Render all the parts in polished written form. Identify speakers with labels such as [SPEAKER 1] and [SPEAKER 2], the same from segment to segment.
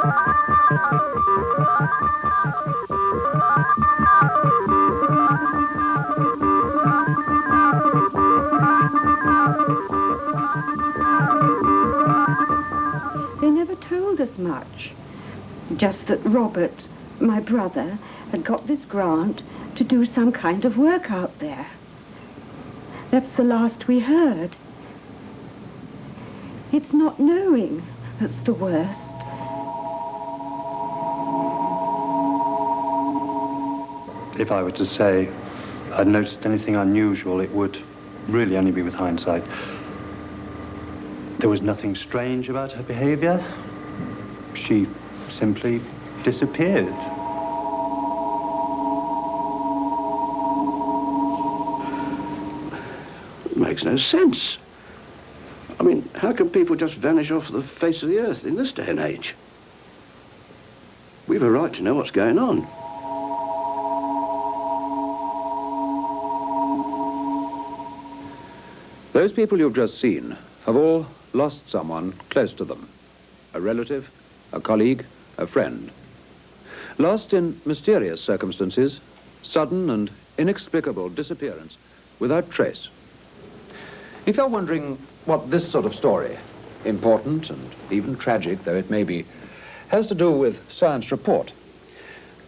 [SPEAKER 1] They never told us much. Just that Robert, my brother, had got this grant to do some kind of work out there. That's the last we heard. It's not knowing that's the worst.
[SPEAKER 2] If I were to say I'd noticed anything unusual, it would really only be with hindsight. There was nothing strange about her behavior. She simply disappeared.
[SPEAKER 3] It makes no sense. I mean, how can people just vanish off the face of the earth in this day and age? We've a right to know what's going on.
[SPEAKER 4] Those people you've just seen have all lost someone close to them. A relative, a colleague, a friend. Lost in mysterious circumstances, sudden and inexplicable disappearance without trace. If you're wondering what this sort of story, important and even tragic though it may be, has to do with science report,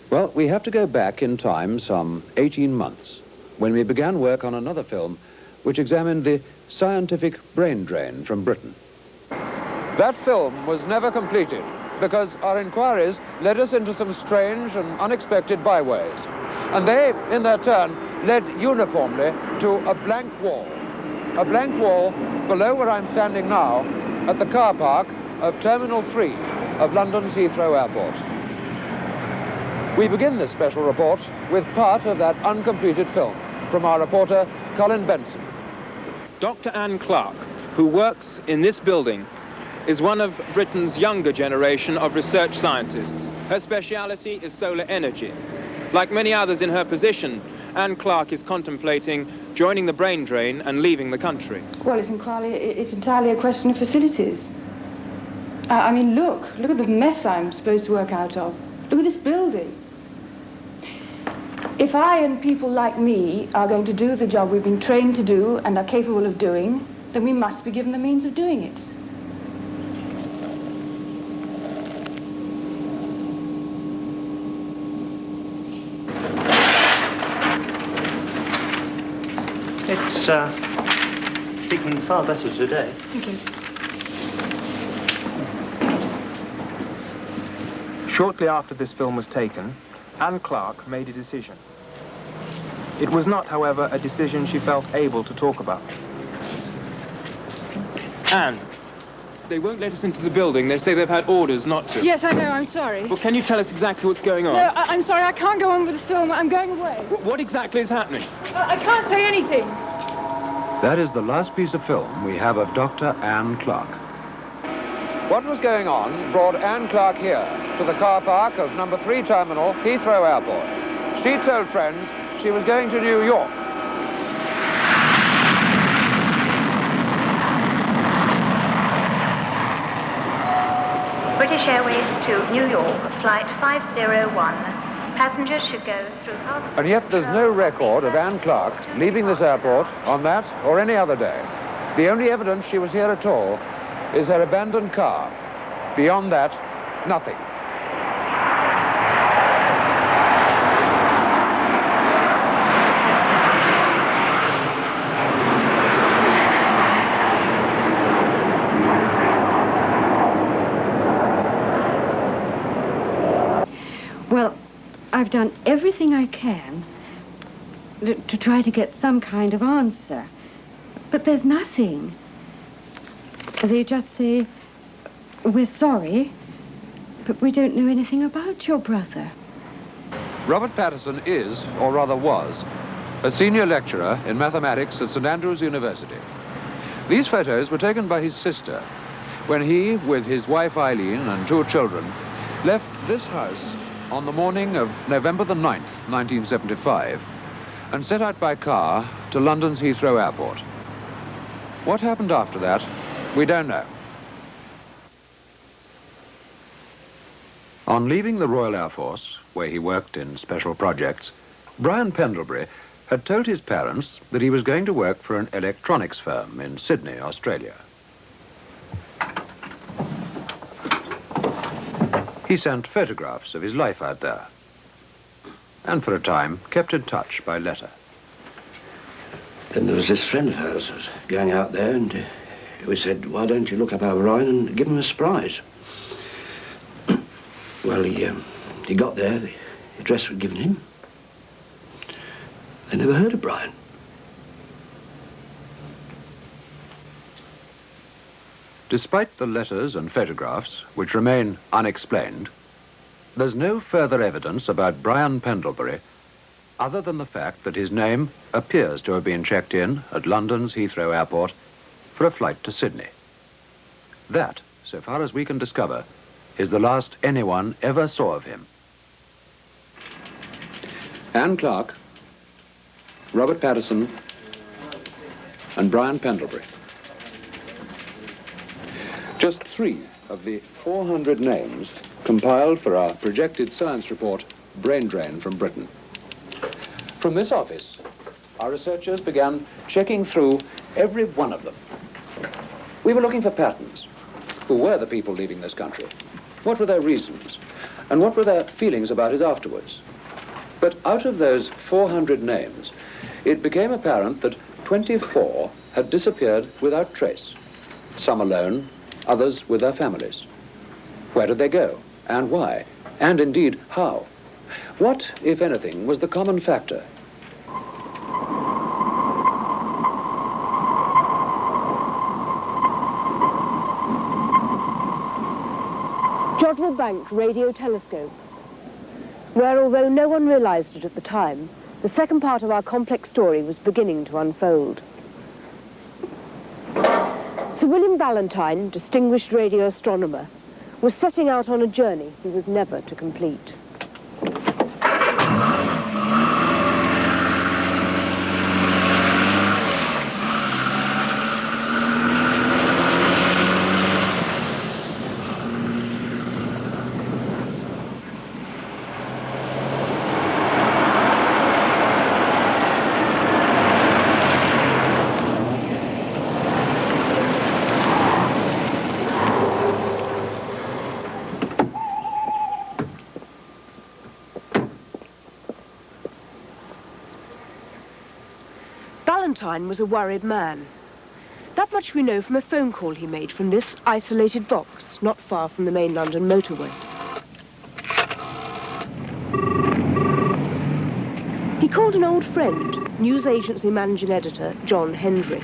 [SPEAKER 4] well, we have to go back in time some 18 months when we began work on another film which examined the scientific brain drain from Britain. That film was never completed because our inquiries led us into some strange and unexpected byways. And they, in their turn, led uniformly to a blank wall. A blank wall below where I'm standing now at the car park of Terminal 3 of London's Heathrow Airport. We begin this special report with part of that uncompleted film from our reporter, Colin Benson.
[SPEAKER 5] Dr. Anne Clark, who works in this building, is one of Britain's younger generation of research scientists. Her speciality is solar energy. Like many others in her position, Anne Clark is contemplating joining the brain drain and leaving the country.
[SPEAKER 6] Well, it's entirely a question of facilities. I mean, look at the mess I'm supposed to work out of. Look at this building. If I and people like me are going to do the job we've been trained to do and are capable of doing, then we must be given the means of doing it.
[SPEAKER 2] It's speaking far better today.
[SPEAKER 6] Thank you.
[SPEAKER 5] Shortly after this film was taken, Anne Clark made a decision. It was not, however, a decision she felt able to talk about. Anne, they won't let us into the building. They say they've had orders not to.
[SPEAKER 6] Yes, I know, I'm sorry.
[SPEAKER 5] Well, can you tell us exactly what's going on?
[SPEAKER 6] No, I'm sorry, I can't go on with the film. I'm going away.
[SPEAKER 5] What exactly is happening?
[SPEAKER 6] I can't say anything.
[SPEAKER 4] That is the last piece of film we have of Dr. Anne Clark. What was going on brought Anne Clark here to the car park of number 3 terminal, Heathrow Airport. She told friends she was going to New York.
[SPEAKER 7] British Airways to New York, flight 501. Passengers should go through passport
[SPEAKER 4] And yet there's no record of Anne Clark leaving this airport on that or any other day. The only evidence she was here at all is her abandoned car. Beyond that, nothing.
[SPEAKER 1] Well, I've done everything I can to try to get some kind of answer. But there's nothing. They just say, we're sorry, but we don't know anything about your brother.
[SPEAKER 4] Robert Patterson is, or rather was, a senior lecturer in mathematics at St. Andrews University. These photos were taken by his sister when he, with his wife Eileen and 2 children, left this house on the morning of November the 9th, 1975, and set out by car to London's Heathrow Airport. What happened after that, we don't know. On leaving the Royal Air Force, where he worked in special projects, Brian Pendlebury had told his parents that he was going to work for an electronics firm in Sydney, Australia. He sent photographs of his life out there, and for a time kept in touch by letter.
[SPEAKER 3] Then there was this friend of ours who was going out there, and we said, why don't you look up our Brian and give him a surprise? Well, he got there, the address was given him. They never heard of Brian.
[SPEAKER 4] Despite the letters and photographs, which remain unexplained, there's no further evidence about Brian Pendlebury other than the fact that his name appears to have been checked in at London's Heathrow Airport for a flight to Sydney. That, so far as we can discover, is the last anyone ever saw of him. Anne Clark, Robert Patterson, and Brian Pendlebury. Just 3 of the 400 names compiled for our projected science report, Brain Drain from Britain. From this office, our researchers began checking through every one of them. We were looking for patterns. Who were the people leaving this country? What were their reasons? And what were their feelings about it afterwards? But out of those 400 names, it became apparent that 24 had disappeared without trace. Some alone, others with their families. Where did they go? And why? And indeed, how? What, if anything, was the common factor?
[SPEAKER 8] Jodrell Bank Radio Telescope, where, although no one realized it at the time, the second part of our complex story was beginning to unfold. Sir William Ballantyne, distinguished radio astronomer, was setting out on a journey he was never to complete. Ballantyne was a worried man. That much we know from a phone call he made from this isolated box, not far from the main London motorway. He called an old friend, news agency managing editor John Hendry.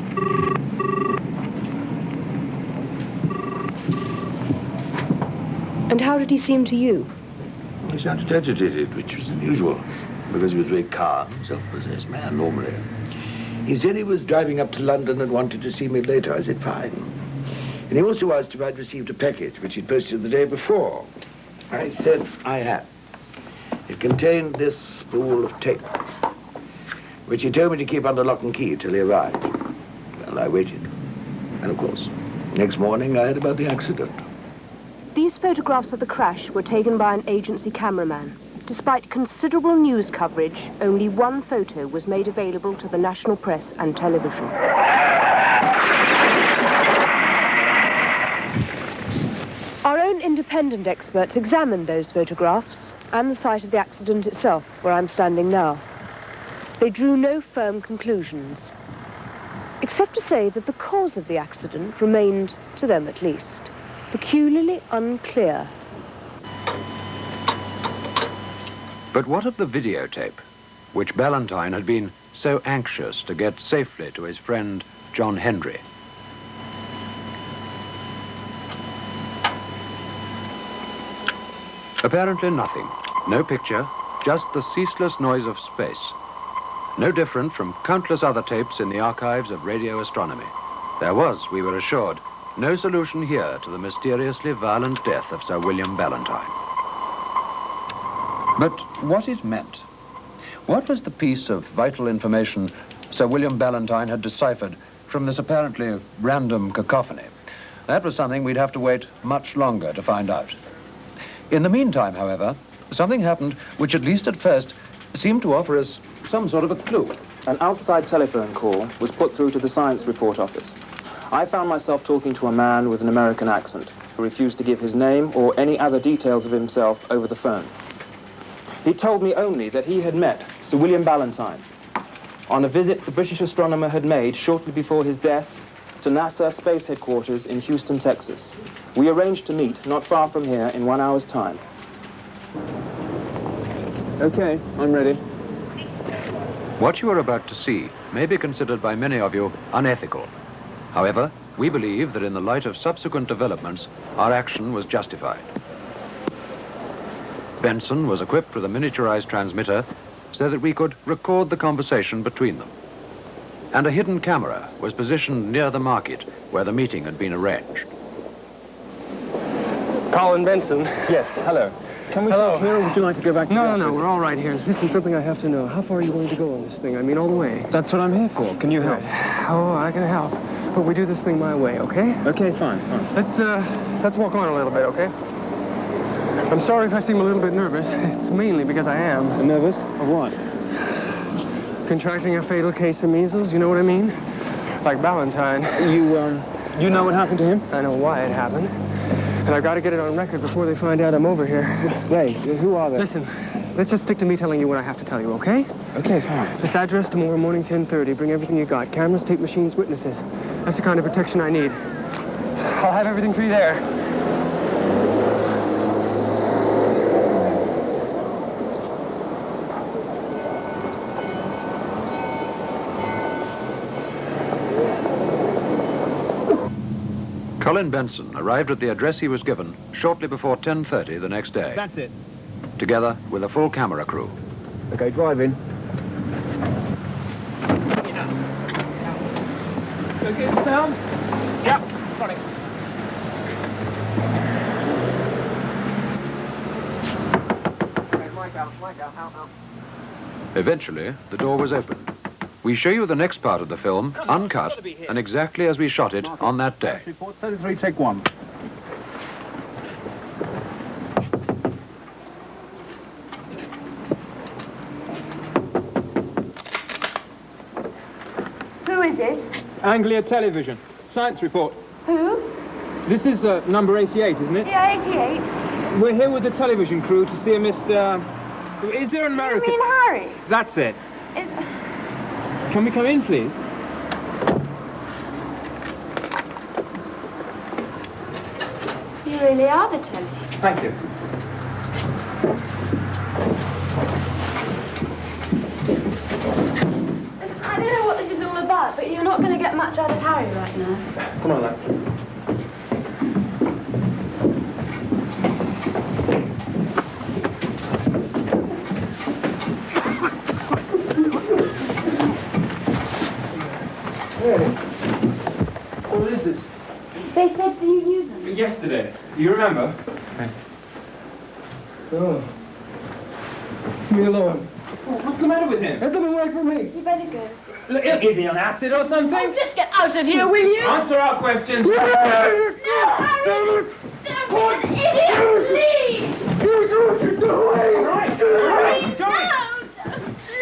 [SPEAKER 8] And how did he seem to you?
[SPEAKER 9] He sounded agitated, which was unusual, because he was a very calm, self-possessed man normally. He said he was driving up to London and wanted to see me later. I said, fine. And he also asked if I'd received a package, which he'd posted the day before. I said I had. It contained this spool of tape, which he told me to keep under lock and key till he arrived. Well, I waited. And of course, next morning I heard about the accident.
[SPEAKER 8] These photographs of the crash were taken by an agency cameraman. Despite considerable news coverage, only one photo was made available to the national press and television. Our own independent experts examined those photographs and the site of the accident itself, where I'm standing now. They drew no firm conclusions, except to say that the cause of the accident remained, to them at least, peculiarly unclear.
[SPEAKER 4] But what of the videotape, which Ballantyne had been so anxious to get safely to his friend John Hendry? Apparently nothing. No picture, just the ceaseless noise of space. No different from countless other tapes in the archives of radio astronomy. There was, we were assured, no solution here to the mysteriously violent death of Sir William Ballantyne. But what it meant? What was the piece of vital information Sir William Ballantyne had deciphered from this apparently random cacophony? That was something we'd have to wait much longer to find out. In the meantime, however, something happened which, at least at first, seemed to offer us some sort of a clue.
[SPEAKER 5] An outside telephone call was put through to the science report office. I found myself talking to a man with an American accent who refused to give his name or any other details of himself over the phone. He told me only that he had met Sir William Ballantyne on a visit the British astronomer had made shortly before his death to NASA Space Headquarters in Houston, Texas. We arranged to meet not far from here in 1 hour's time. Okay, I'm ready.
[SPEAKER 4] What you are about to see may be considered by many of you unethical. However, we believe that in the light of subsequent developments, our action was justified. Benson was equipped with a miniaturized transmitter so that we could record the conversation between them. And a hidden camera was positioned near the market where the meeting had been arranged.
[SPEAKER 10] Colin Benson.
[SPEAKER 5] Yes, hello. Can we talk here, or would you like to go back to the office?
[SPEAKER 10] No, we're all right here. Listen, something I have to know. How far are you willing to go on this thing? I mean, all the way.
[SPEAKER 5] That's what I'm here for. Can you help?
[SPEAKER 10] Oh, I can help. But we do this thing my way, okay?
[SPEAKER 5] Okay, fine.
[SPEAKER 10] Let's walk on a little bit, okay? I'm sorry if I seem a little bit nervous. It's mainly because I am.
[SPEAKER 5] Nervous? Of what?
[SPEAKER 10] Contracting a fatal case of measles, you know what I mean? Like Ballantyne.
[SPEAKER 5] You know what happened to him?
[SPEAKER 10] I know why it happened. And I've got to get it on record before they find out I'm over here.
[SPEAKER 5] They? Who are they?
[SPEAKER 10] Listen, let's just stick to me telling you what I have to tell you, okay?
[SPEAKER 5] Okay, fine.
[SPEAKER 10] This address tomorrow morning, 10:30. Bring everything you got. Cameras, tape machines, witnesses. That's the kind of protection I need. I'll have everything for you there.
[SPEAKER 4] Colin Benson arrived at the address he was given shortly before 10:30 the next day.
[SPEAKER 5] That's it.
[SPEAKER 4] Together with a full camera crew.
[SPEAKER 9] Okay, drive in.
[SPEAKER 5] Okay, sound? Yep, got it.
[SPEAKER 10] Okay, Mike out.
[SPEAKER 4] Eventually, the door was opened. We show you the next part of the film, uncut, and exactly as we shot it on that day.
[SPEAKER 11] Report 33, take 1.
[SPEAKER 6] Who is it?
[SPEAKER 5] Anglia Television. Science report.
[SPEAKER 6] Who?
[SPEAKER 5] This is number 88, isn't it?
[SPEAKER 6] Yeah, 88.
[SPEAKER 5] We're here with the television crew to see a Mr... Is there an American...
[SPEAKER 6] You mean Harry?
[SPEAKER 5] That's it.
[SPEAKER 6] Is...
[SPEAKER 5] Can we come in, please?
[SPEAKER 6] You really are the telly.
[SPEAKER 5] Thank you.
[SPEAKER 6] I don't know what this is all about, but you're not going to get much out of Harry right now.
[SPEAKER 5] Come on, lads. What is it?
[SPEAKER 6] They said that you knew them.
[SPEAKER 5] Yesterday. You remember?
[SPEAKER 10] Oh. Leave me alone.
[SPEAKER 5] What's the matter with him?
[SPEAKER 10] Let them away from me.
[SPEAKER 6] You better go.
[SPEAKER 5] Look, is he on acid or something?
[SPEAKER 6] Oh, just get out of here, will you?
[SPEAKER 5] Answer our questions.
[SPEAKER 6] No, Harry! Don't be an idiot! Leave!
[SPEAKER 10] You do what you're doing!
[SPEAKER 5] All right,
[SPEAKER 6] Harry,
[SPEAKER 5] go.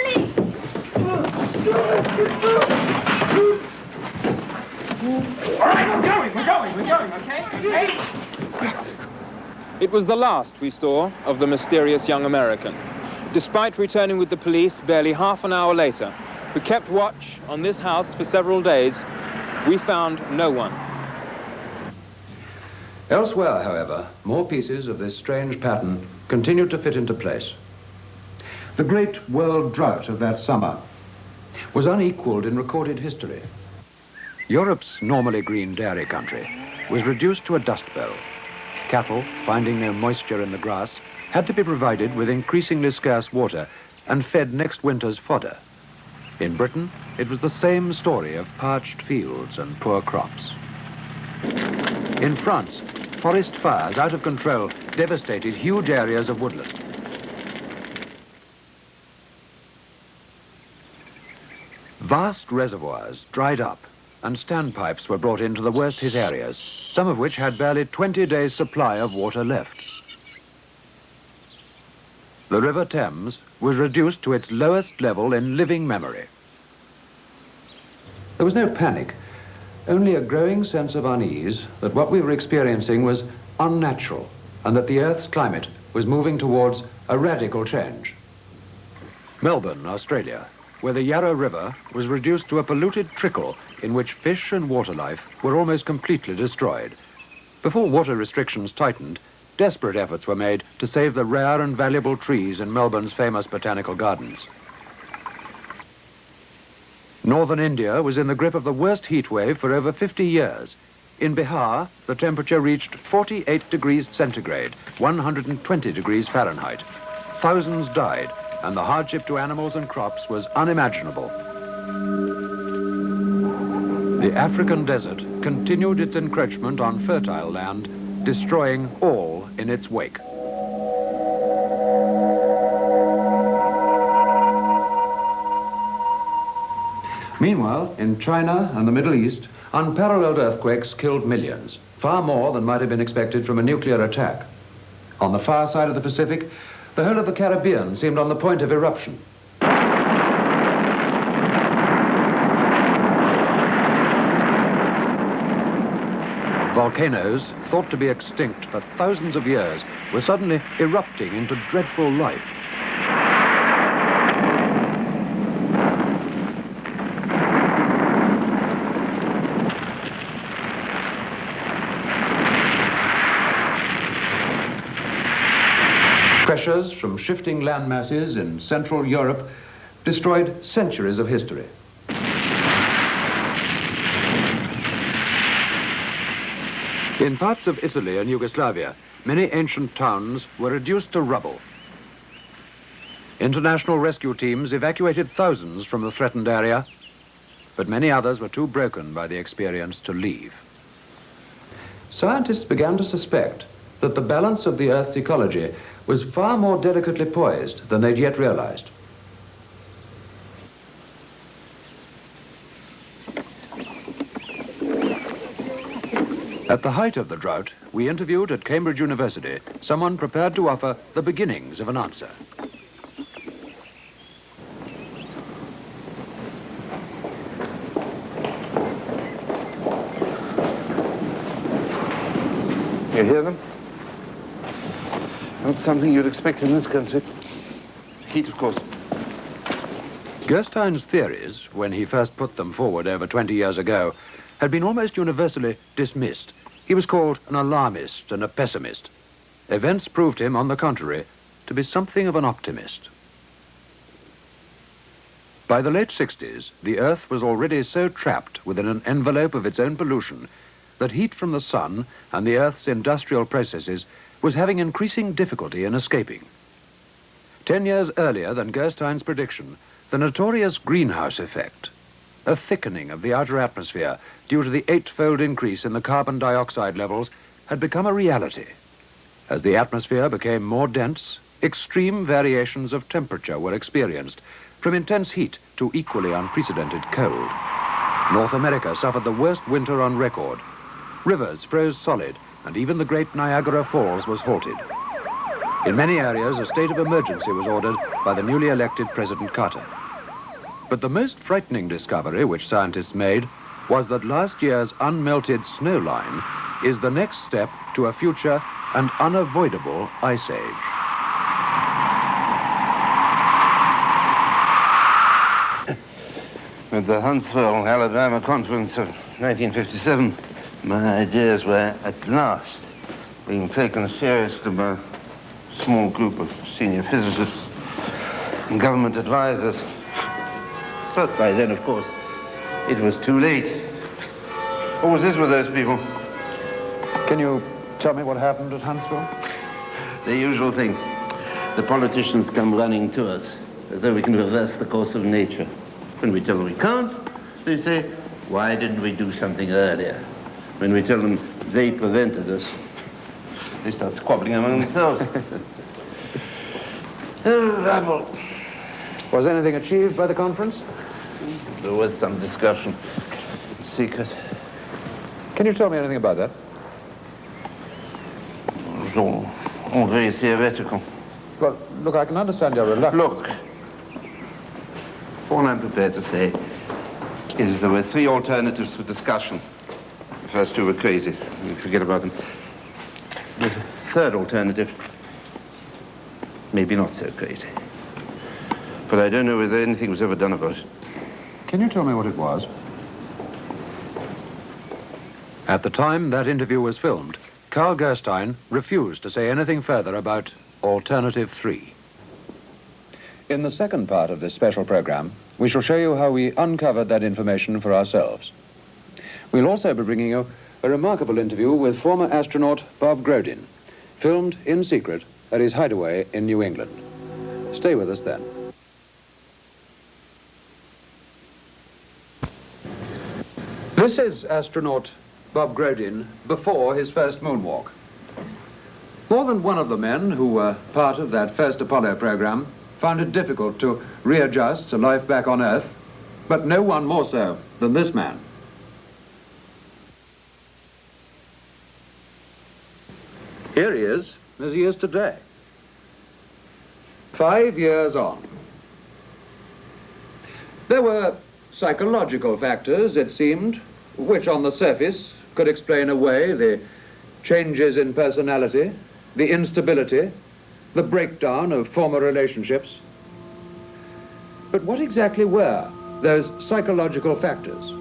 [SPEAKER 6] Leave!
[SPEAKER 5] All right, we're going, okay? Okay? It was the last we saw of the mysterious young American. Despite returning with the police barely half an hour later, who kept watch on this house for several days, we found no one.
[SPEAKER 4] Elsewhere, however, more pieces of this strange pattern continued to fit into place. The great world drought of that summer was unequaled in recorded history. Europe's normally green dairy country was reduced to a dust bowl. Cattle, finding no moisture in the grass, had to be provided with increasingly scarce water and fed next winter's fodder. In Britain, it was the same story of parched fields and poor crops. In France, forest fires out of control devastated huge areas of woodland. Vast reservoirs dried up and standpipes were brought into the worst hit areas, some of which had barely 20 days' supply of water left. the River Thames was reduced to its lowest level in living memory. There was no panic, only a growing sense of unease that what we were experiencing was unnatural and that the Earth's climate was moving towards a radical change. Melbourne, Australia, where the Yarra River was reduced to a polluted trickle in which fish and water life were almost completely destroyed. Before water restrictions tightened, desperate efforts were made to save the rare and valuable trees in Melbourne's famous botanical gardens. Northern India was in the grip of the worst heat wave for over 50 years. In Bihar, the temperature reached 48 degrees centigrade, 120 degrees Fahrenheit. Thousands died, and the hardship to animals and crops was unimaginable. The African desert continued its encroachment on fertile land, destroying all in its wake. Meanwhile, in China and the Middle East, unparalleled earthquakes killed millions, far more than might have been expected from a nuclear attack. On the far side of the Pacific, the whole of the Caribbean seemed on the point of eruption. Volcanoes, thought to be extinct for thousands of years, were suddenly erupting into dreadful life. Pressures from shifting land masses in Central Europe destroyed centuries of history. In parts of Italy and Yugoslavia, many ancient towns were reduced to rubble. International rescue teams evacuated thousands from the threatened area, but many others were too broken by the experience to leave. Scientists began to suspect that the balance of the Earth's ecology was far more delicately poised than they'd yet realized. At the height of the drought, we interviewed at Cambridge University someone prepared to offer the beginnings of an answer.
[SPEAKER 9] You hear them? Not something you'd expect in this country. Heat, of course.
[SPEAKER 4] Gerstein's theories, when he first put them forward over 20 years ago, had been almost universally dismissed. He was called an alarmist and a pessimist. Events proved him, on the contrary, to be something of an optimist. By the late 60s, the Earth was already so trapped within an envelope of its own pollution that heat from the sun and the Earth's industrial processes was having increasing difficulty in escaping. 10 years earlier than Gerstein's prediction, the notorious greenhouse effect, a thickening of the outer atmosphere due to the 8-fold increase in the carbon dioxide levels, had become a reality. As the atmosphere became more dense, extreme variations of temperature were experienced, from intense heat to equally unprecedented cold. North America suffered the worst winter on record. Rivers froze solid, and even the great Niagara Falls was halted. In many areas, a state of emergency was ordered by the newly elected President Carter. But the most frightening discovery which scientists made was that last year's unmelted snow line is the next step to a future and unavoidable ice age.
[SPEAKER 11] At the Huntsville, Alabama conference of 1957, my ideas were at last being taken seriously by a small group of senior physicists and government advisors. But by then, of course, it was too late. What was this with those people?
[SPEAKER 4] Can you tell me what happened at Huntsville?
[SPEAKER 11] The usual thing. The politicians come running to us as though we can reverse the course of nature. When we tell them we can't, they say, why didn't we do something earlier? When we tell them they prevented us, they start squabbling among themselves. Oh, rabble.
[SPEAKER 4] Was anything achieved by the conference?
[SPEAKER 11] There was some discussion. Secret.
[SPEAKER 4] Can you tell me anything about that?
[SPEAKER 11] It was all very theoretical.
[SPEAKER 4] Well, look, I can understand your reluctance.
[SPEAKER 11] Look, all I'm prepared to say is there were 3 alternatives for discussion. The first 2 were crazy. We forget about them. The third alternative, maybe not so crazy. But I don't know whether anything was ever done about it.
[SPEAKER 4] Can you tell me what it was? At the time that interview was filmed, Carl Gerstein refused to say anything further about Alternative 3. In the second part of this special program, we shall show you how we uncovered that information for ourselves. We'll also be bringing you a remarkable interview with former astronaut Bob Grodin, filmed in secret at his hideaway in New England. Stay with us then. This is astronaut Bob Grodin before his first moonwalk. More than one of the men who were part of that first Apollo program found it difficult to readjust to life back on Earth, but no one more so than this man. Here he is, as he is today. 5 years on. There were psychological factors, it seemed, which on the surface could explain away the changes in personality, the instability, the breakdown of former relationships. But what exactly were those psychological factors?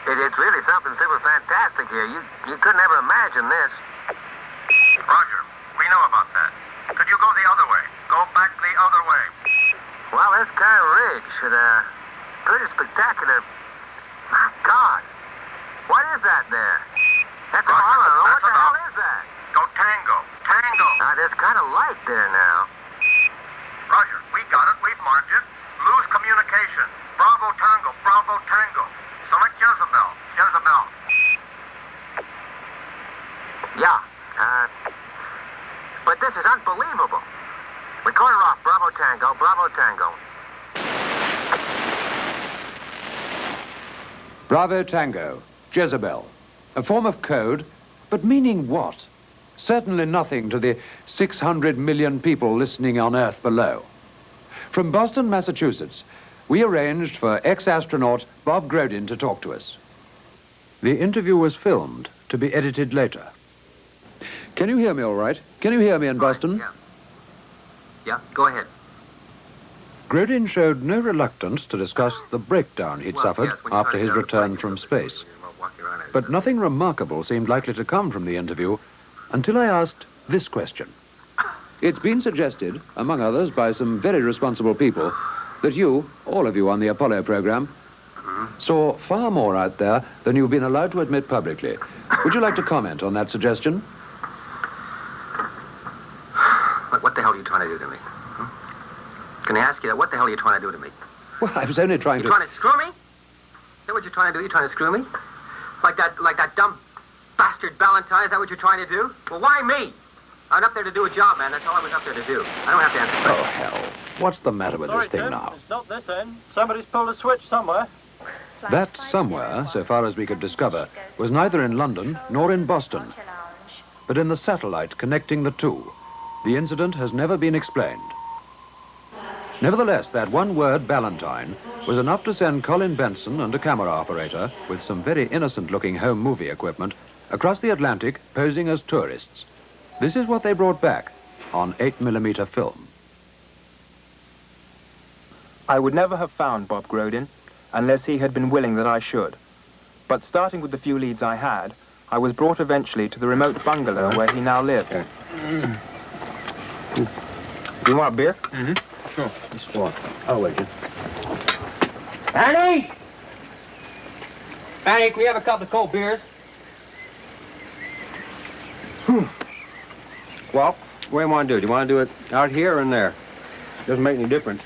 [SPEAKER 12] It's really something super fantastic here. You couldn't ever imagine this.
[SPEAKER 13] Roger, we know about that. Could you go the other way? Go back the other way.
[SPEAKER 12] Well, this kind of ridge should, pretty spectacular. My God. What is that there? That's all I don't know. What the hell is that?
[SPEAKER 13] Go Tango. Tango.
[SPEAKER 12] There's kind of light there now.
[SPEAKER 13] Roger, we got it. We've marked it. Lose communication. Bravo Tango. Bravo Tango. Select Jezebel. Jezebel.
[SPEAKER 12] Yeah. But this is unbelievable. Recorder off. Bravo Tango. Bravo Tango.
[SPEAKER 4] Bravo Tango. Jezebel. A form of code, but meaning what? Certainly nothing to the 600 million people listening on Earth below. From Boston, Massachusetts, we arranged for ex-astronaut Bob Grodin to talk to us. The interview was filmed to be edited later. Can you hear me all right? Can you hear me in Boston?
[SPEAKER 12] Yeah, go ahead.
[SPEAKER 4] Grodin showed no reluctance to discuss the breakdown he'd suffered after his return from space. But nothing remarkable seemed likely to come from the interview until I asked this question. It's been suggested, among others, by some very responsible people, that you, all of you on the Apollo program, saw far more out there than you've been allowed to admit publicly. Would you like to comment on that suggestion?
[SPEAKER 12] What the hell are you trying to do to me? Can I ask you that? What the hell are you trying to do to me?
[SPEAKER 4] Well, I was only trying to...
[SPEAKER 12] You trying to screw me? Is that what you're trying to do? You trying to screw me? Like that dumb bastard Valentine? Is that what you're trying to do? Well, why me? I'm up there to do a job, man. That's all I was up there to do. I don't have to answer questions.
[SPEAKER 4] Oh, hell. What's the matter with this thing now?
[SPEAKER 14] It's not this end. Somebody's pulled a switch somewhere.
[SPEAKER 4] That somewhere, so far as we could discover, was neither in London nor in Boston, but in the satellite connecting the two. The incident has never been explained. Nevertheless, that one word, Valentine, was enough to send Colin Benson and a camera operator, with some very innocent-looking home movie equipment, across the Atlantic posing as tourists. This is what they brought back on 8mm film.
[SPEAKER 5] I would never have found Bob Grodin unless he had been willing that I should. But starting with the few leads I had, I was brought eventually to the remote bungalow where he now lives. You want a beer?
[SPEAKER 14] Mm-hmm. Sure.
[SPEAKER 5] Just one. I'll wait you.
[SPEAKER 14] Annie! Annie, can we have a couple of cold beers?
[SPEAKER 12] Well, what do you want to do? Do you want to do it out here or in there? Doesn't make any difference.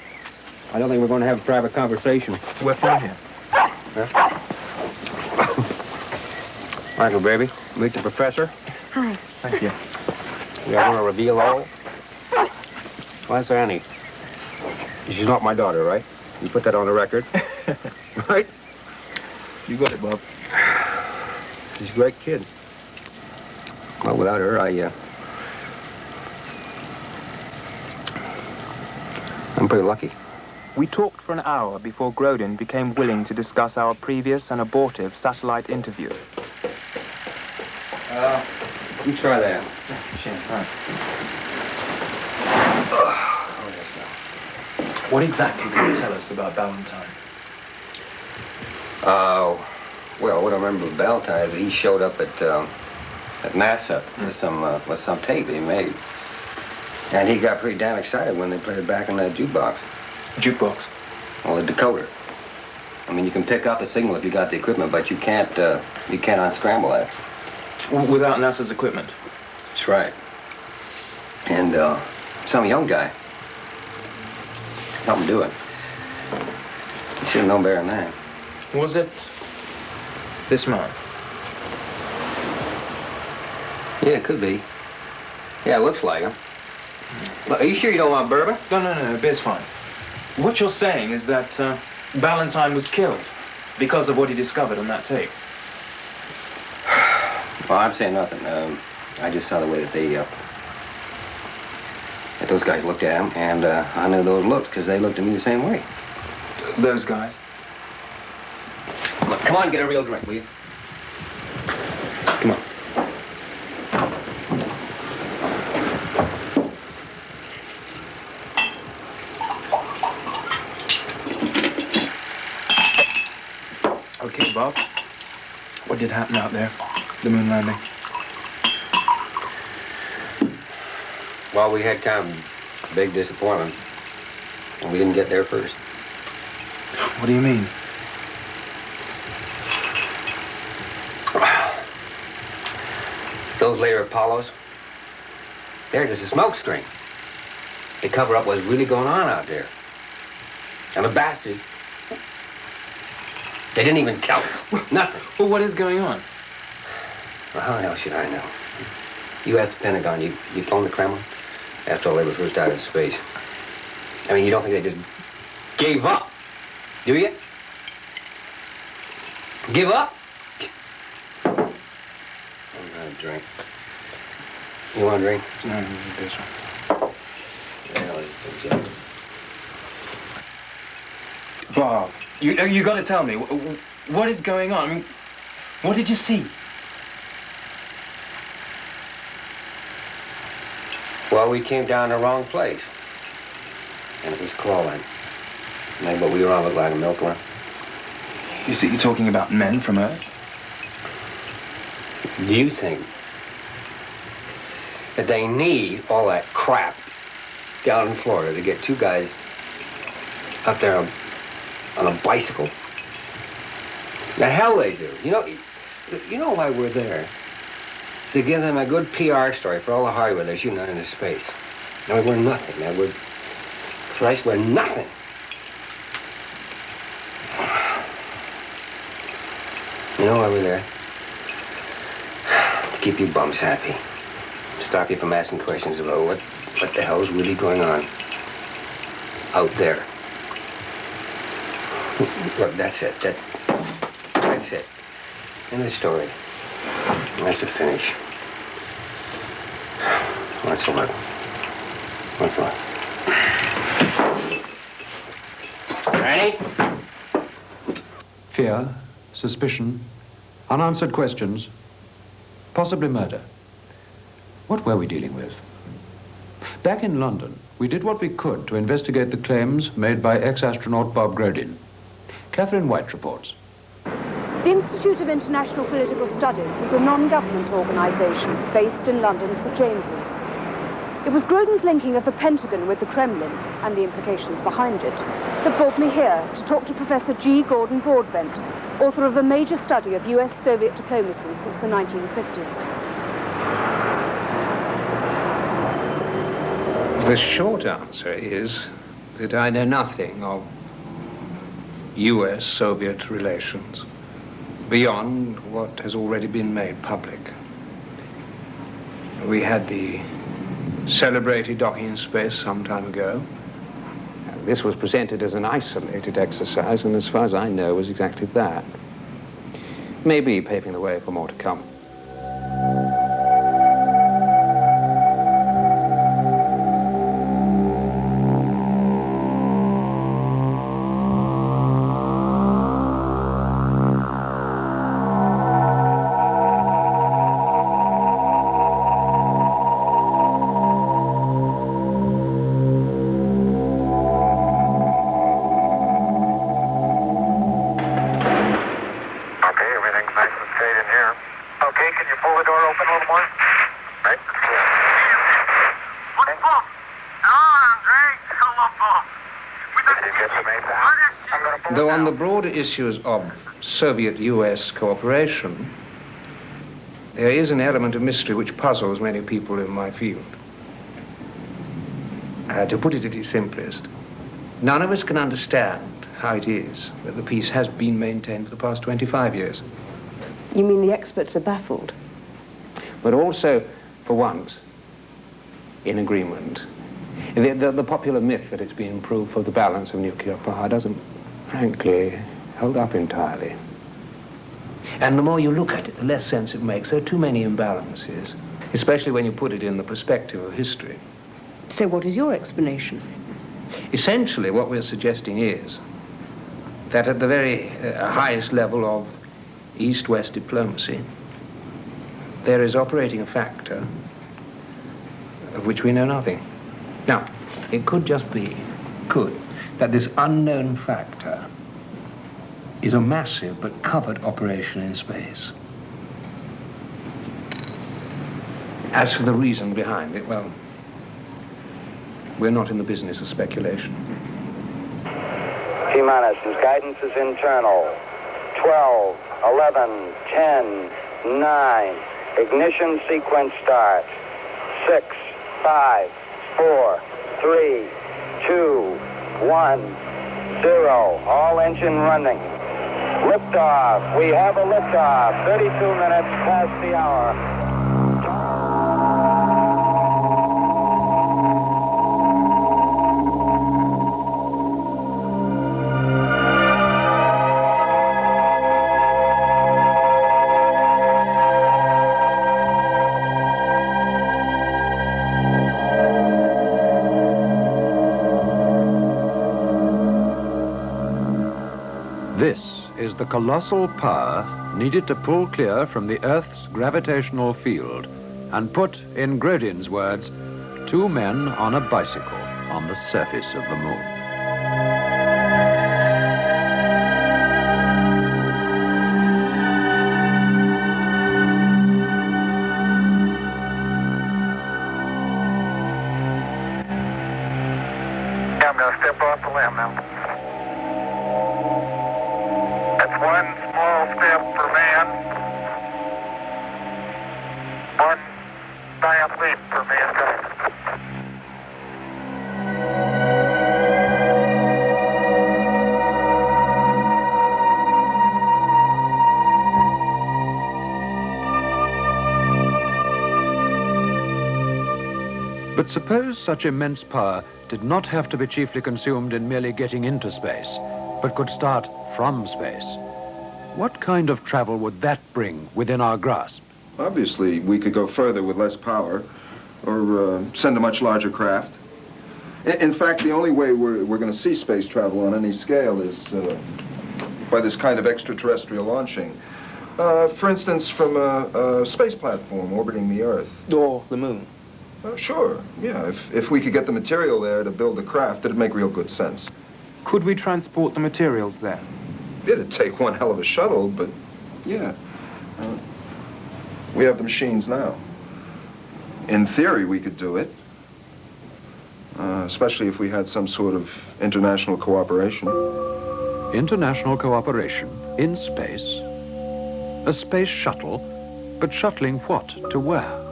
[SPEAKER 12] I don't think we're going to have a private conversation.
[SPEAKER 5] We're from here.
[SPEAKER 12] Huh? Michael, baby, meet the professor.
[SPEAKER 1] Hi.
[SPEAKER 5] Thank you.
[SPEAKER 12] You ever want to reveal all? Well, that's Annie. She's not my daughter, right? You put that on the record. Right?
[SPEAKER 5] You got it, Bob.
[SPEAKER 12] She's a great kid. Well, without her, I'm pretty lucky.
[SPEAKER 5] We talked for an hour before Grodin became willing to discuss our previous and abortive satellite interview.
[SPEAKER 12] You try that.
[SPEAKER 5] Cheers, thanks. What exactly can you tell us about Valentine?
[SPEAKER 12] Well, what I remember of Valentine is he showed up at NASA with some tape that he made. And he got pretty damn excited when they played it back in that jukebox.
[SPEAKER 5] Jukebox?
[SPEAKER 12] Well, a decoder. I mean, you can pick up a signal if you got the equipment, but you can't unscramble that.
[SPEAKER 5] Without NASA's equipment?
[SPEAKER 12] That's right. And some young guy helped him do it. You should have known better than that.
[SPEAKER 5] Was it this man?
[SPEAKER 12] Yeah, it could be. Yeah, it looks like him. Look, are you sure you don't want bourbon?
[SPEAKER 5] No, beer's fine. What you're saying is that Valentine was killed because of what he discovered on that tape.
[SPEAKER 12] Well, I'm saying nothing. I just saw the way that that those guys looked at him, and I knew those looks because they looked at me the same way.
[SPEAKER 5] Those guys?
[SPEAKER 12] Look, come on, get a real drink, will you? Come on.
[SPEAKER 5] Okay, Bob. What did happen out there? The moon landing?
[SPEAKER 12] Well, we had kind of a big disappointment. And we didn't get there first.
[SPEAKER 5] What do you mean?
[SPEAKER 12] Those later Apollos, they're just a smoke screen. They cover up what's really going on out there. And the bastards, they didn't even tell us. Nothing.
[SPEAKER 5] Well, what is going on?
[SPEAKER 12] Well, how the hell should I know? You asked the Pentagon, you phoned the Kremlin? After all, they were first out of space. I mean, you don't think they just gave up, do you? Give up? I'm not a drink. You want a drink?
[SPEAKER 5] No, this one. Bob, you got to tell me, what is going on? I mean, what did you see?
[SPEAKER 12] Well, we came down the wrong place. And it was crawling. Maybe what we were on looked like a milkworm.
[SPEAKER 5] You think you're talking about men from Earth?
[SPEAKER 12] Do you think that they need all that crap down in Florida to get two guys up there on a bicycle? The hell they do. You know why we're there? To give them a good PR story for all the Hollywood they're shooting out into space. I mean, we're nothing, man. Christ, we're nothing. You know why we're there? To keep you bums happy. Stop you from asking questions about what the hell's really going on out there. Look, that's it. That's it. End of the story. That's the finish. What's a lot? What's a lot? Ready?
[SPEAKER 4] Fear, suspicion, unanswered questions, possibly murder. What were we dealing with? Back in London, we did what we could to investigate the claims made by ex-astronaut Bob Grodin. Catherine White reports.
[SPEAKER 8] The Institute of International Political Studies is a non-government organisation based in London's St James's. It was Grodin's linking of the Pentagon with the Kremlin and the implications behind it that brought me here to talk to Professor G. Gordon Broadbent, author of a major study of US-Soviet diplomacy since the 1950s.
[SPEAKER 15] The short answer is that I know nothing of US-Soviet relations beyond what has already been made public. We had the celebrated docking in space some time ago. This was presented as an isolated exercise, and as far as I know, was exactly that. Maybe paving the way for more to come. Though on the broader issues of Soviet-US cooperation, there is an element of mystery which puzzles many people in my field. To put it at its simplest, none of us can understand how it is that the peace has been maintained for the past 25 years.
[SPEAKER 8] You mean the experts are baffled?
[SPEAKER 15] But also, for once, in agreement. The popular myth that it's been improved for the balance of nuclear power doesn't, frankly, hold up entirely. And the more you look at it, the less sense it makes. There are too many imbalances, especially when you put it in the perspective of history.
[SPEAKER 8] So what is your explanation?
[SPEAKER 15] Essentially, what we're suggesting is that at the very highest level of East-West diplomacy, there is operating a factor of which we know nothing. Now, it could just be, that this unknown factor is a massive but covered operation in space. As for the reason behind it, well, we're not in the business of speculation.
[SPEAKER 16] T-minus, guidance is internal. 12, 11, 10, 9. Ignition sequence start. 6, 5, 4, 3, 2, 1, 0. All engine running. Liftoff. We have a liftoff. 32 minutes past the hour.
[SPEAKER 4] This is the colossal power needed to pull clear from the Earth's gravitational field and put, in Grodin's words, 2 men on a bicycle on the surface of the moon.
[SPEAKER 13] Yeah, I'm going to step off the limb now. That's one small step for man, one giant leap for mankind.
[SPEAKER 4] But suppose such immense power did not have to be chiefly consumed in merely getting into space, but could start from space. What kind of travel would that bring within our grasp?
[SPEAKER 17] Obviously, we could go further with less power, or send a much larger craft. In fact, the only way we're going to see space travel on any scale is by this kind of extraterrestrial launching. For instance, from a space platform orbiting the Earth.
[SPEAKER 18] Or the moon.
[SPEAKER 17] Sure, yeah. If we could get the material there to build the craft, it'd make real good sense.
[SPEAKER 5] Could we transport the materials there?
[SPEAKER 17] It'd take one hell of a shuttle, but yeah. We have the machines now. In theory, we could do it. Especially if we had some sort of international cooperation.
[SPEAKER 4] International cooperation in space? A space shuttle? But shuttling what to where?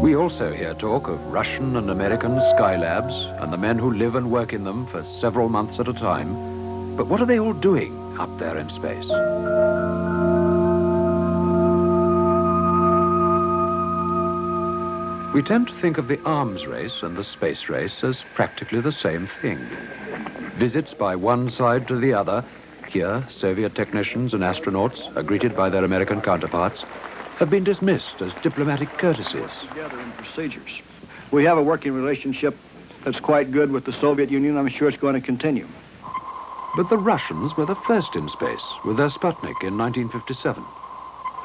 [SPEAKER 4] We also hear talk of Russian and American skylabs and the men who live and work in them for several months at a time. But what are they all doing up there in space? We tend to think of the arms race and the space race as practically the same thing. Visits by one side to the other. Here, Soviet technicians and astronauts are greeted by their American counterparts, have been dismissed as diplomatic courtesies.
[SPEAKER 18] Together in procedures. We have a working relationship that's quite good with the Soviet Union. I'm sure it's going to continue.
[SPEAKER 4] But the Russians were the first in space with their Sputnik in 1957.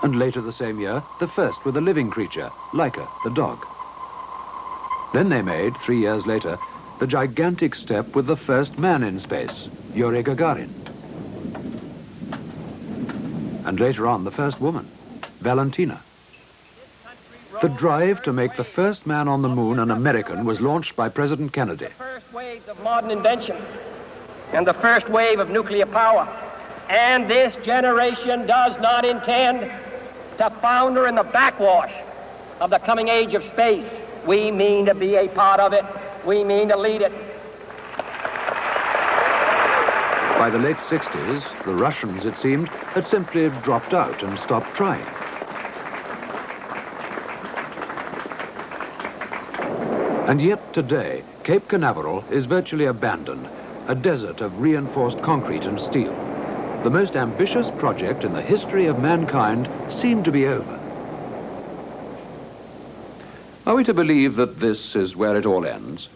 [SPEAKER 4] And later the same year, the first with a living creature, Laika, the dog. Then they made, 3 years later, the gigantic step with the first man in space, Yuri Gagarin. And later on, the first woman, Valentina. The drive to make the first man on the moon an American was launched by President Kennedy.
[SPEAKER 19] The first waves of modern invention and the first wave of nuclear power. And this generation does not intend to founder in the backwash of the coming age of space. We mean to be a part of it. We mean to lead it.
[SPEAKER 4] By the late 60s, the Russians, it seemed, had simply dropped out and stopped trying. And yet today, Cape Canaveral is virtually abandoned, a desert of reinforced concrete and steel. The most ambitious project in the history of mankind seemed to be over. Are we to believe that this is where it all ends?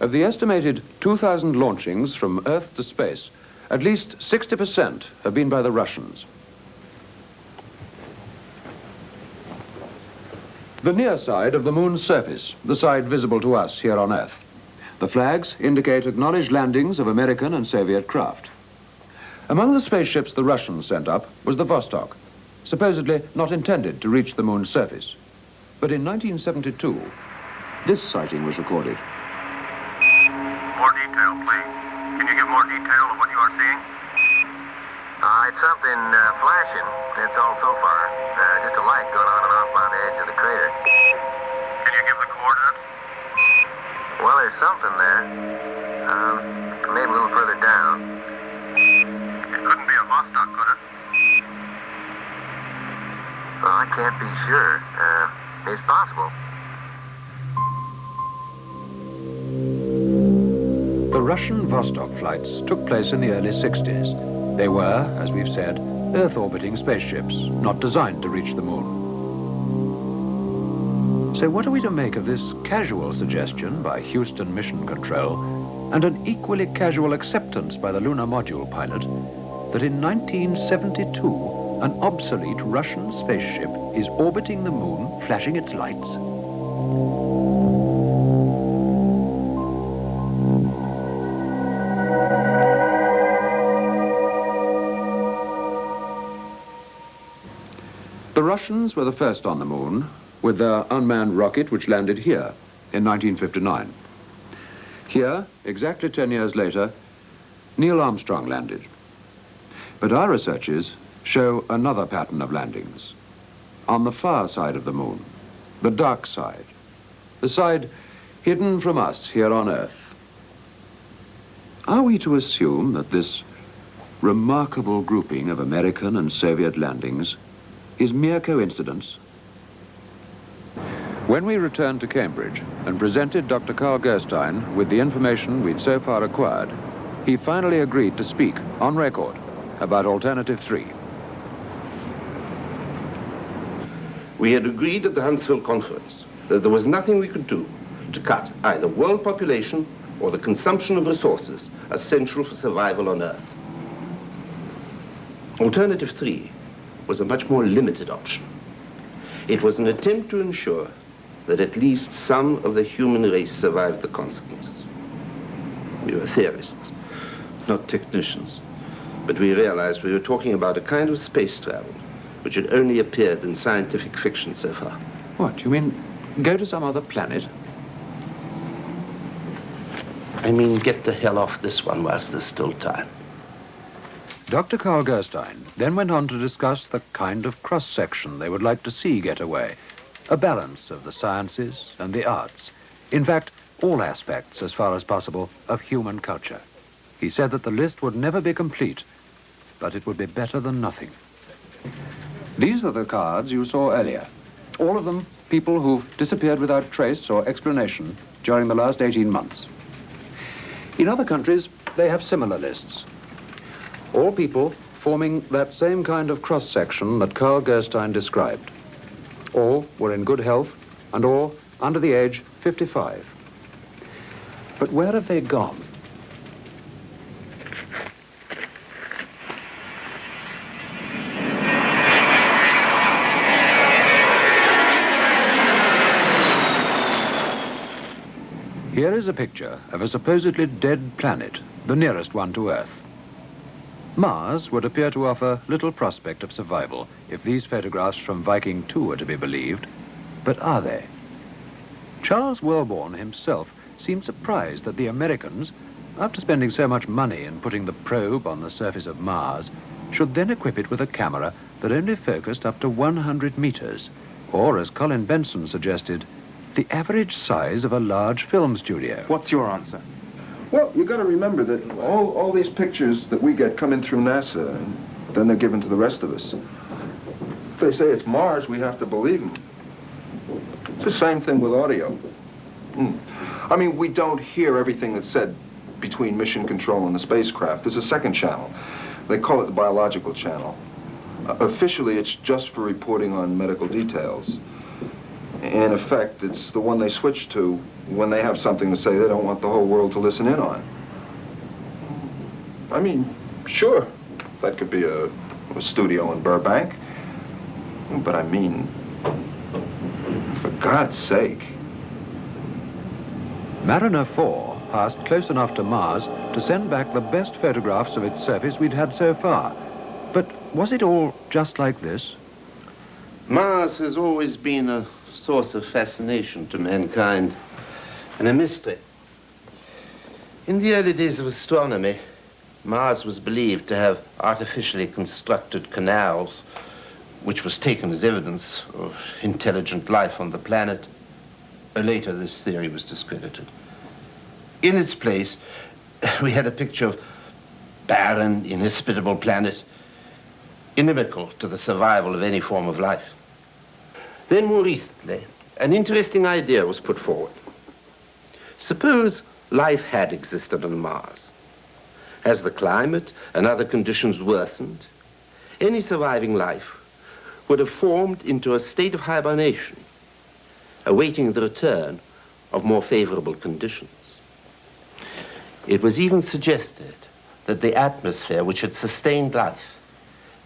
[SPEAKER 4] Of the estimated 2,000 launchings from Earth to space, at least 60% have been by the Russians. The near side of the moon's surface, the side visible to us here on Earth. The flags indicate acknowledged landings of American and Soviet craft. Among the spaceships the Russians sent up was the Vostok, supposedly not intended to reach the moon's surface. But in 1972, this sighting was recorded.
[SPEAKER 13] More detail, please. Can you give more detail of what you are seeing?
[SPEAKER 12] It's something flashing. That's all so far. Just a light going on and off by the edge of the crater.
[SPEAKER 13] Can you give the coordinates?
[SPEAKER 12] Well, there's something there. Maybe a little further down.
[SPEAKER 13] It couldn't be a Vostok, could it?
[SPEAKER 12] Well, I can't be sure. It's possible.
[SPEAKER 4] The Russian Vostok flights took place in the early 60s. They were, as we've said, Earth-orbiting spaceships, not designed to reach the moon. So what are we to make of this casual suggestion by Houston Mission Control and an equally casual acceptance by the lunar module pilot that in 1972 an obsolete Russian spaceship is orbiting the moon, flashing its lights? The Russians were the first on the moon with their unmanned rocket which landed here in 1959. Here, exactly 10 years later, Neil Armstrong landed. But our researches show another pattern of landings. On the far side of the moon, the dark side, the side hidden from us here on Earth. Are we to assume that this remarkable grouping of American and Soviet landings is mere coincidence? When we returned to Cambridge and presented Dr. Carl Gerstein with the information we'd so far acquired, he finally agreed to speak on record about Alternative 3.
[SPEAKER 11] We had agreed at the Huntsville conference that there was nothing we could do to cut either world population or the consumption of resources essential for survival on Earth. Alternative 3 was a much more limited option. It was an attempt to ensure that at least some of the human race survived the consequences. We were theorists, not technicians, but we realized we were talking about a kind of space travel which had only appeared in scientific fiction so far.
[SPEAKER 4] What, you mean go to some other planet?
[SPEAKER 11] I mean, get the hell off this one whilst there's still time.
[SPEAKER 4] Dr. Carl Gerstein then went on to discuss the kind of cross-section they would like to see get away a balance of the sciences and the arts. In fact, all aspects, as far as possible, of human culture. He said that the list would never be complete, but it would be better than nothing. These are the cards you saw earlier. All of them people who've disappeared without trace or explanation during the last 18 months. In other countries, they have similar lists. All people forming that same kind of cross-section that Carl Gerstein described. All were in good health and all under the age 55. But where have they gone? Here is a picture of a supposedly dead planet, the nearest one to Earth. Mars would appear to offer little prospect of survival if these photographs from Viking 2 are to be believed. But are they? Charles Wellborn himself seemed surprised that the Americans, after spending so much money in putting the probe on the surface of Mars, should then equip it with a camera that only focused up to 100 meters, or, as Colin Benson suggested, the average size of a large film studio.
[SPEAKER 20] What's your answer?
[SPEAKER 17] Well, you got to remember that all these pictures that we get come in through NASA, and then they're given to the rest of us. If they say it's Mars, we have to believe them. It's the same thing with audio. I mean, we don't hear everything that's said between mission control and the spacecraft. There's a second channel. They call it the biological channel. Officially, it's just for reporting on medical details. In effect, it's the one they switch to when they have something to say they don't want the whole world to listen in on. I mean, sure, that could be a studio in Burbank. But I mean, for God's sake.
[SPEAKER 4] Mariner 4 passed close enough to Mars to send back the best photographs of its surface we'd had so far. But was it all just like this?
[SPEAKER 11] Mars has always been a source of fascination to mankind and a mystery. In the early days of astronomy, Mars was believed to have artificially constructed canals, which was taken as evidence of intelligent life on the planet. Later, this theory was discredited. In its place, we had a picture of barren, inhospitable planet, inimical to the survival of any form of life. Then, more recently, an interesting idea was put forward. Suppose life had existed on Mars. As the climate and other conditions worsened, any surviving life would have formed into a state of hibernation, awaiting the return of more favorable conditions. It was even suggested that the atmosphere which had sustained life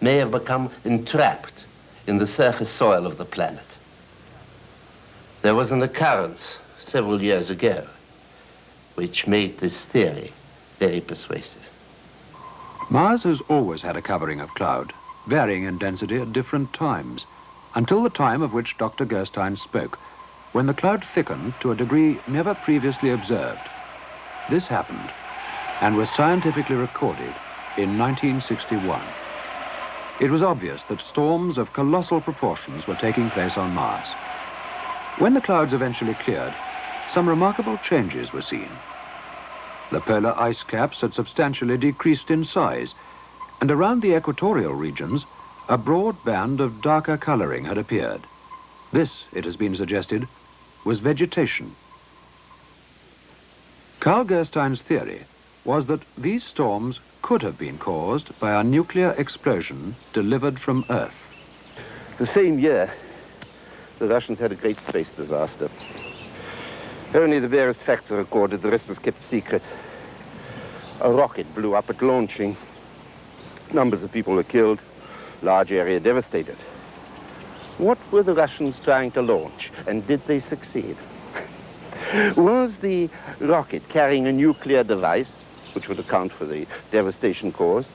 [SPEAKER 11] may have become entrapped in the surface soil of the planet. There was an occurrence several years ago which made this theory very persuasive.
[SPEAKER 4] Mars has always had a covering of cloud, varying in density at different times, until the time of which Dr. Gerstein spoke, when the cloud thickened to a degree never previously observed. This happened and was scientifically recorded in 1961. It was obvious that storms of colossal proportions were taking place on Mars. When the clouds eventually cleared, some remarkable changes were seen. The polar ice caps had substantially decreased in size, and around the equatorial regions, a broad band of darker coloring had appeared. This, it has been suggested, was vegetation. Carl Gerstein's theory was that these storms could have been caused by a nuclear explosion delivered from Earth.
[SPEAKER 11] The same year, the Russians had a great space disaster. Only the various facts are recorded, the rest was kept secret. A rocket blew up at launching. Numbers of people were killed, large area devastated. What were the Russians trying to launch, and did they succeed? Was the rocket carrying a nuclear device, which would account for the devastation caused,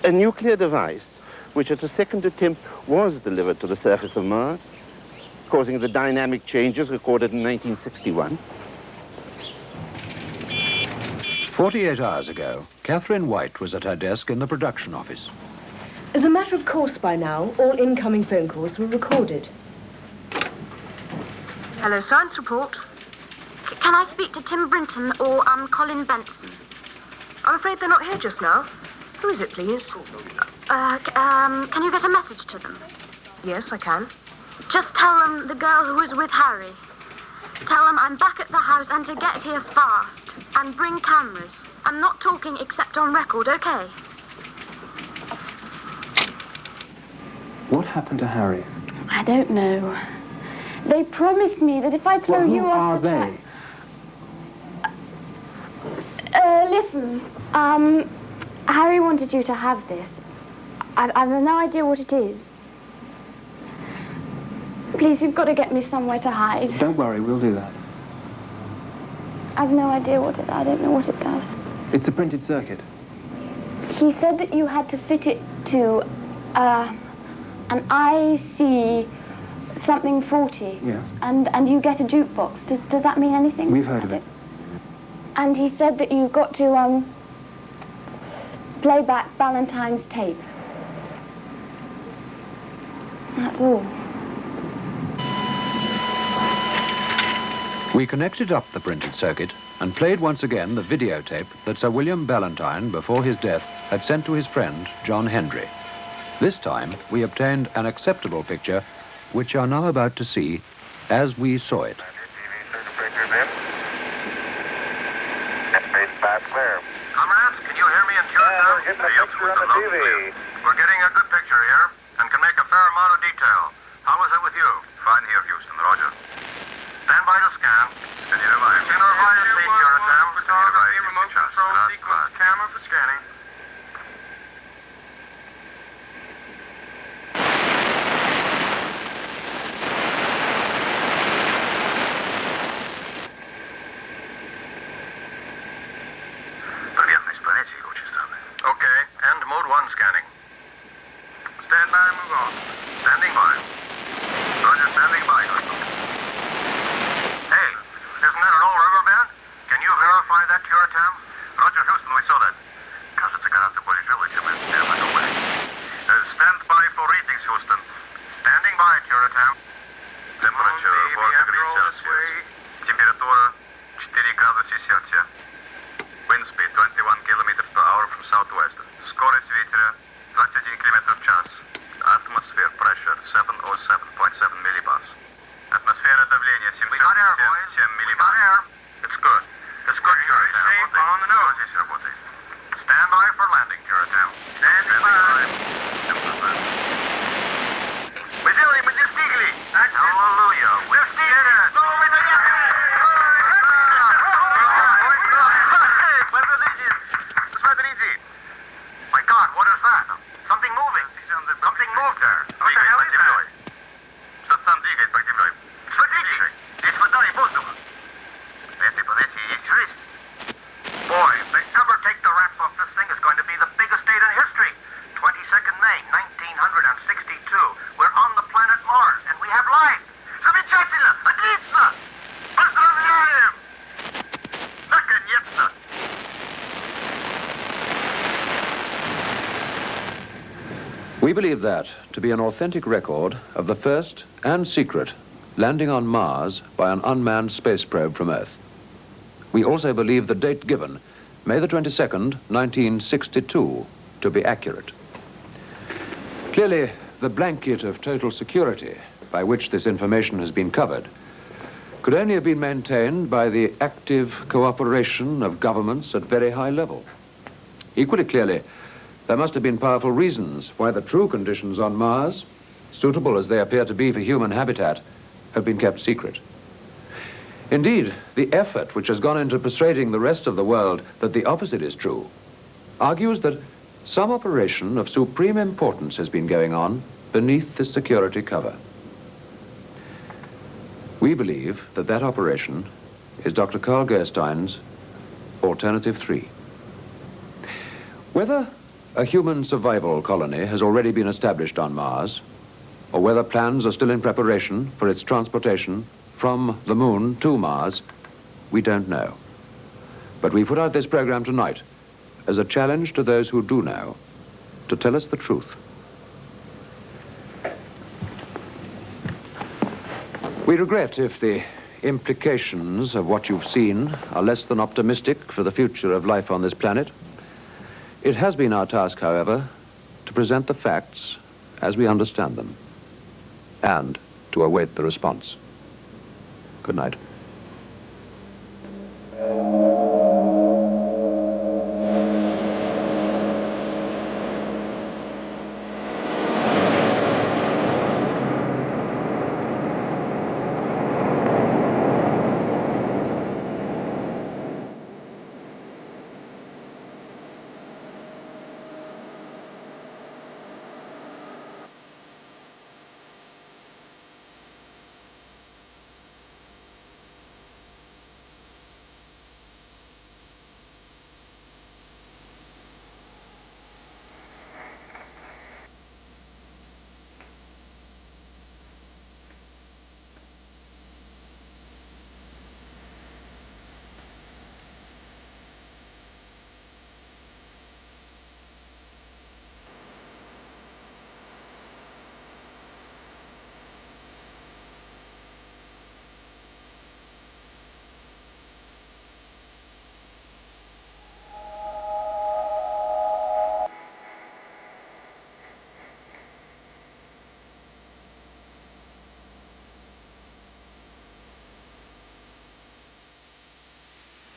[SPEAKER 11] a nuclear device which at a second attempt was delivered to the surface of Mars, causing the dynamic changes recorded in 1961?
[SPEAKER 4] 48 hours ago, Catherine White was at her desk in the production office.
[SPEAKER 8] As a matter of course by now, all incoming phone calls were recorded.
[SPEAKER 20] Hello, science report.
[SPEAKER 7] Can I speak to Tim Brinton or Colin Benson?
[SPEAKER 20] I'm afraid they're not here just now. Who is it, please?
[SPEAKER 7] Can you get a message to them?
[SPEAKER 20] Yes, I can.
[SPEAKER 7] Just tell them the girl who was with Harry. Tell them I'm back at the house and to get here fast. And bring cameras. I'm not talking except on record, okay?
[SPEAKER 21] What happened to Harry?
[SPEAKER 6] I don't know. They promised me that if I throw you off the track... Listen, Harry wanted you to have this. I have no idea what it is. Please, you've got to get me somewhere to hide.
[SPEAKER 21] Don't worry, we'll do that.
[SPEAKER 6] I've no idea I don't know what it does.
[SPEAKER 21] It's a printed circuit.
[SPEAKER 6] He said that you had to fit it to, an IC something 40.
[SPEAKER 21] Yes.
[SPEAKER 6] And you get a jukebox. Does that mean anything?
[SPEAKER 21] We've heard of it.
[SPEAKER 6] And he said that you've got to, play back Valentine's tape. That's all.
[SPEAKER 4] We connected up the printed circuit and played once again the videotape that Sir William Ballantyne, before his death, had sent to his friend, John Hendry. This time, we obtained an acceptable picture, which you are now about to see as we saw it.
[SPEAKER 13] Comrades, can you hear me in tune now? We're getting a picture on the TV. We're getting a good picture here and can make a fair amount of detail. How is it with you? Fine here, Houston. Roger. Stand by to scan. Can you advise? Center fire seat, Curatam. Photography, remote control, sequence camera for scanning. Okay, and mode 1 scanning. Stand by and move on. Standing by. Roger, standing by. Hey, isn't that an old rubber band? Can you verify that, Curatam? Roger, Houston, we saw that. Кажется, гораздо более живой, чем это первое новое. Stand by for readings, Houston. Standing by, Curatam. Temperature 4 degrees Celsius. Температура 4 градуса Цельсия. Wind speed 21 kilometers per hour from southwest. Скорость ветра 21 км в час. Atmosphere pressure 707.7 millibars. Атмосфера давления 777 millibars. It's good. It's good, Curatam. On the nose. Здесь работает. Stand by for landing, Curatam. Stand by. Мы сделали, мы достигли. Hallelujah. We did it. My God, what is that? Something moving. Something moved there. What the hell is that? Что-то там двигает под землей. Смотрите, здесь вода и воздух. На этой планете есть жизнь. Boy, if they ever take the wrap off this thing, it's going to be the biggest date in history. 22nd May, 1962. We're on the planet Mars, and we have life. Замечательно! Отлично! Поздравляем! Наконец-то!
[SPEAKER 4] We believe that to be an authentic record of the first and secret landing on Mars by an unmanned space probe from Earth. We also believe the date given, May the 22nd, 1962, to be accurate. Clearly, the blanket of total security by which this information has been covered could only have been maintained by the active cooperation of governments at very high level. Equally clearly, there must have been powerful reasons why the true conditions on Mars, suitable as they appear to be for human habitat, have been kept secret. Indeed, the effort which has gone into persuading the rest of the world that the opposite is true argues that some operation of supreme importance has been going on beneath the security cover. We believe that that operation is Dr. Carl Gerstein's Alternative 3. Whether a human survival colony has already been established on Mars, or whether plans are still in preparation for its transportation from the moon to Mars, we don't know. But we put out this program tonight as a challenge to those who do know to tell us the truth. We regret if the implications of what you've seen are less than optimistic for the future of life on this planet. It has been our task, however, to present the facts as we understand them and to await the response. Good night.